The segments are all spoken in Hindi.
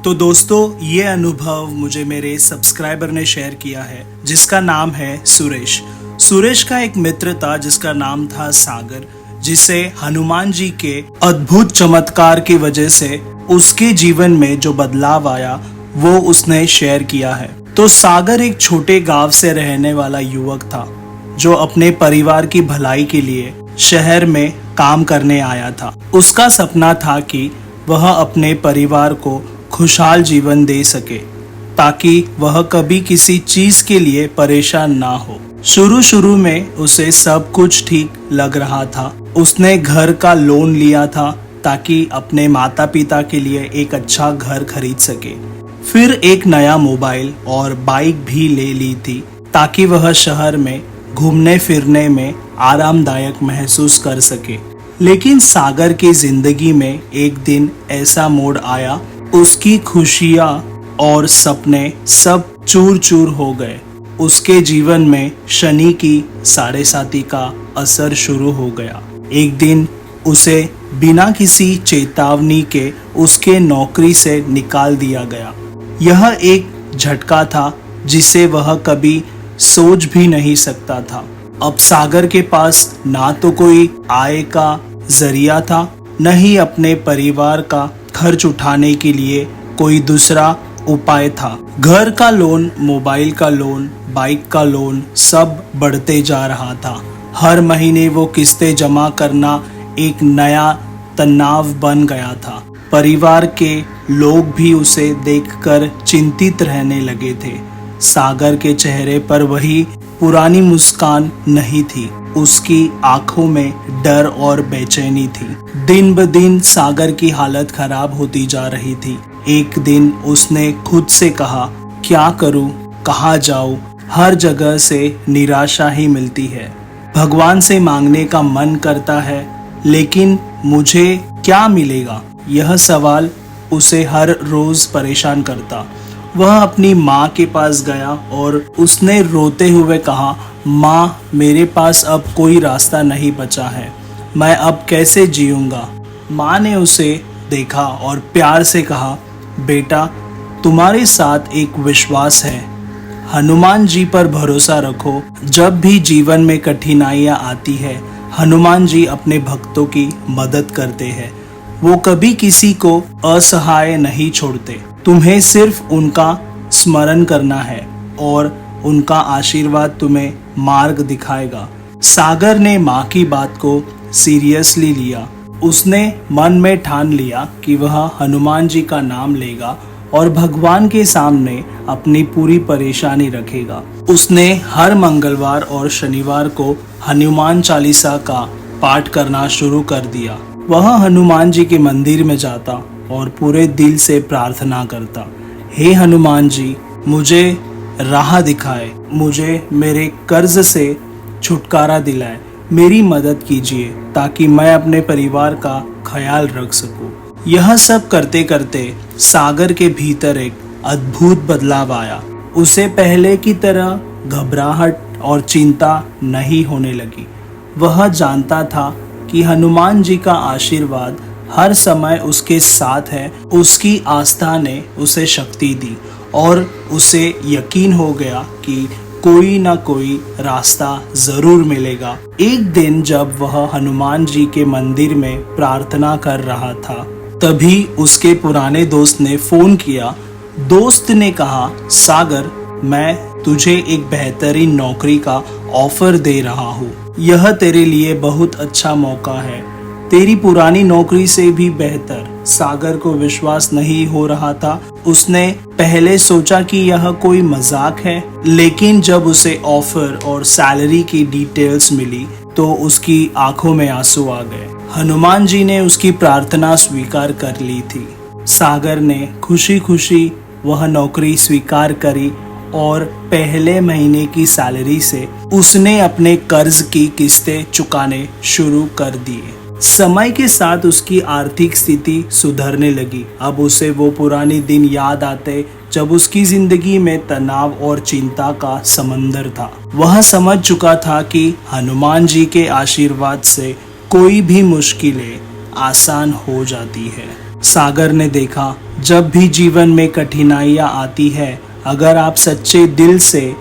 तो दोस्तों, ये अनुभव मुझे मेरे सब्सक्राइबर ने शेयर किया है, जिसका नाम है सुरेश। सुरेश का एक मित्र था जिसका नाम था सागर, जिसे हनुमान जी के अद्भुत चमत्कार की वजह से उसके जीवन में जो बदलाव आया वो उसने शेयर किया है। तो सागर एक छोटे गांव से रहने वाला युवक था जो अपने परिवार की भलाई के लिए शहर में काम करने आया था। उसका सपना था कि वह अपने परिवार को खुशहाल जीवन दे सके ताकि वह कभी किसी चीज के लिए परेशान ना हो। शुरू में उसे सब कुछ ठीक लग रहा था। उसने घर का लोन लिया था ताकि अपने माता पिता के लिए एक अच्छा घर खरीद सके। फिर एक नया मोबाइल और बाइक भी ले ली थी ताकि वह शहर में घूमने फिरने में आरामदायक महसूस कर सके। लेकिन सागर की जिंदगी में एक दिन ऐसा मोड़ आया, उसकी खुशियाँ और सपने सब चूर चूर हो गए। उसके जीवन में शनि की 7.5 का असर शुरू हो गया। एक दिन उसे बिना किसी चेतावनी के उसके नौकरी से निकाल दिया गया। यह एक झटका था जिसे वह कभी सोच भी नहीं सकता था। अब सागर के पास ना तो कोई आय का जरिया था, न ही अपने परिवार का खर्च उठाने के लिए कोई दूसरा उपाय था। घर का लोन, मोबाइल का लोन, बाइक का लोन सब बढ़ते जा रहा था। हर महीने वो किस्तें जमा करना एक नया तनाव बन गया था। परिवार के लोग भी उसे देखकर चिंतित रहने लगे थे। सागर के चेहरे पर वही पुरानी मुस्कान नहीं थी। उसकी आंखों में डर और बेचैनी थी। दिन ब दिन सागर की हालत खराब होती जा रही थी। एक दिन उसने खुद से कहा, क्या करूं, कहाँ जाऊं, हर जगह से निराशा ही मिलती है। भगवान से मांगने का मन करता है, लेकिन मुझे क्या मिलेगा? यह सवाल उसे हर रोज परेशान करता। वह अपनी माँ के पास गया और उसने रोते हुए कहा, माँ, मेरे पास अब कोई रास्ता नहीं बचा है, मैं अब कैसे जीऊंगा? माँ ने उसे देखा और प्यार से कहा, बेटा, तुम्हारे साथ एक विश्वास है, हनुमान जी पर भरोसा रखो। जब भी जीवन में कठिनाइयाँ आती है, हनुमान जी अपने भक्तों की मदद करते हैं। वो कभी किसी को असहाय नहीं छोड़ते। तुम्हें सिर्फ उनका स्मरण करना है और उनका आशीर्वाद तुम्हें मार्ग दिखाएगा। सागर ने माँ की बात को सीरियसली लिया। उसने मन में ठान लिया कि वह हनुमान जी का नाम लेगा और भगवान के सामने अपनी पूरी परेशानी रखेगा। उसने हर मंगलवार और शनिवार को हनुमान चालीसा का पाठ करना शुरू कर दिया। वह हनुमान जी के मंदिर में जाता और पूरे दिल से प्रार्थना करता, हे हनुमान जी, मुझे राह दिखाए, मुझे मेरे कर्ज से छुटकारा दिलाए, मेरी मदद कीजिए ताकि मैं अपने परिवार का ख्याल रख सकूं। यह सब करते करते सागर के भीतर एक अद्भुत बदलाव आया। उसे पहले की तरह घबराहट और चिंता नहीं होने लगी। वह जानता था कि हनुमान जी का आशीर्वाद हर समय उसके साथ है। उसकी आस्था ने उसे शक्ति दी और उसे यकीन हो गया कि कोई ना कोई रास्ता जरूर मिलेगा। एक दिन जब वह हनुमान जी के मंदिर में प्रार्थना कर रहा था, तभी उसके पुराने दोस्त ने फोन किया। दोस्त ने कहा, सागर, मैं तुझे एक बेहतरीन नौकरी का ऑफर दे रहा हूँ। यह तेरे लिए बहुत अच्छा मौका है, तेरी पुरानी नौकरी से भी बेहतर। सागर को विश्वास नहीं हो रहा था। उसने पहले सोचा कि यह कोई मजाक है, लेकिन जब उसे ऑफर और सैलरी की डिटेल्स मिली तो उसकी आंखों में आंसू आ गए। हनुमान जी ने उसकी प्रार्थना स्वीकार कर ली थी। सागर ने खुशी खुशी वह नौकरी स्वीकार करी और पहले महीने की सैलरी से उसने अपने कर्ज की किस्तें चुकाने शुरू कर दिए। समय के साथ उसकी आर्थिक स्थिति सुधरने लगी। अब उसे वो पुराने दिन याद आते जब उसकी जिंदगी में तनाव और चिंता का समंदर था। वह समझ चुका था कि हनुमान जी के आशीर्वाद से कोई भी मुश्किलें आसान हो जाती है। सागर ने देखा, जब भी जीवन में कठिनाइयाँ आती है, अगर आप सच्चे दिल से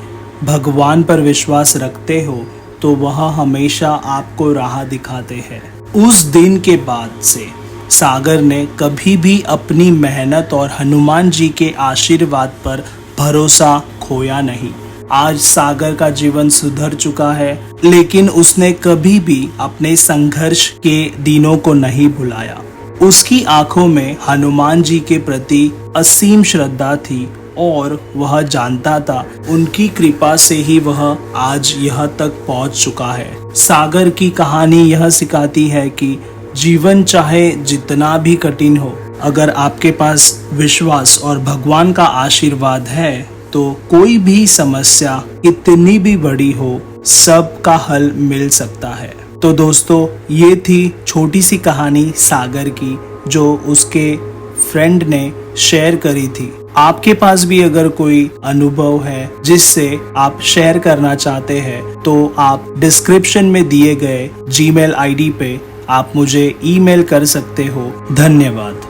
भगवान पर विश्वास रखते हो तो वह हमेशा आपको राह दिखाते हैं। उस दिन के बाद से सागर ने कभी भी अपनी मेहनत और हनुमान जी के आशीर्वाद पर भरोसा खोया नहीं। आज सागर का जीवन सुधर चुका है, लेकिन उसने कभी भी अपने संघर्ष के दिनों को नहीं भुलाया। उसकी आंखों में हनुमान जी के प्रति असीम श्रद्धा थी और वह जानता था उनकी कृपा से ही वह आज यह तक पहुंच चुका है। सागर की कहानी यह सिखाती है कि जीवन चाहे जितना भी कठिन हो, अगर आपके पास विश्वास और भगवान का आशीर्वाद है तो कोई भी समस्या कितनी भी बड़ी हो, सबका हल मिल सकता है। तो दोस्तों, ये थी छोटी सी कहानी सागर की जो उसके फ्रेंड ने शेयर करी थी। आपके पास भी अगर कोई अनुभव है जिससे आप शेयर करना चाहते हैं तो आप डिस्क्रिप्शन में दिए गए जीमेल आईडी पे आप मुझे ईमेल कर सकते हो। धन्यवाद।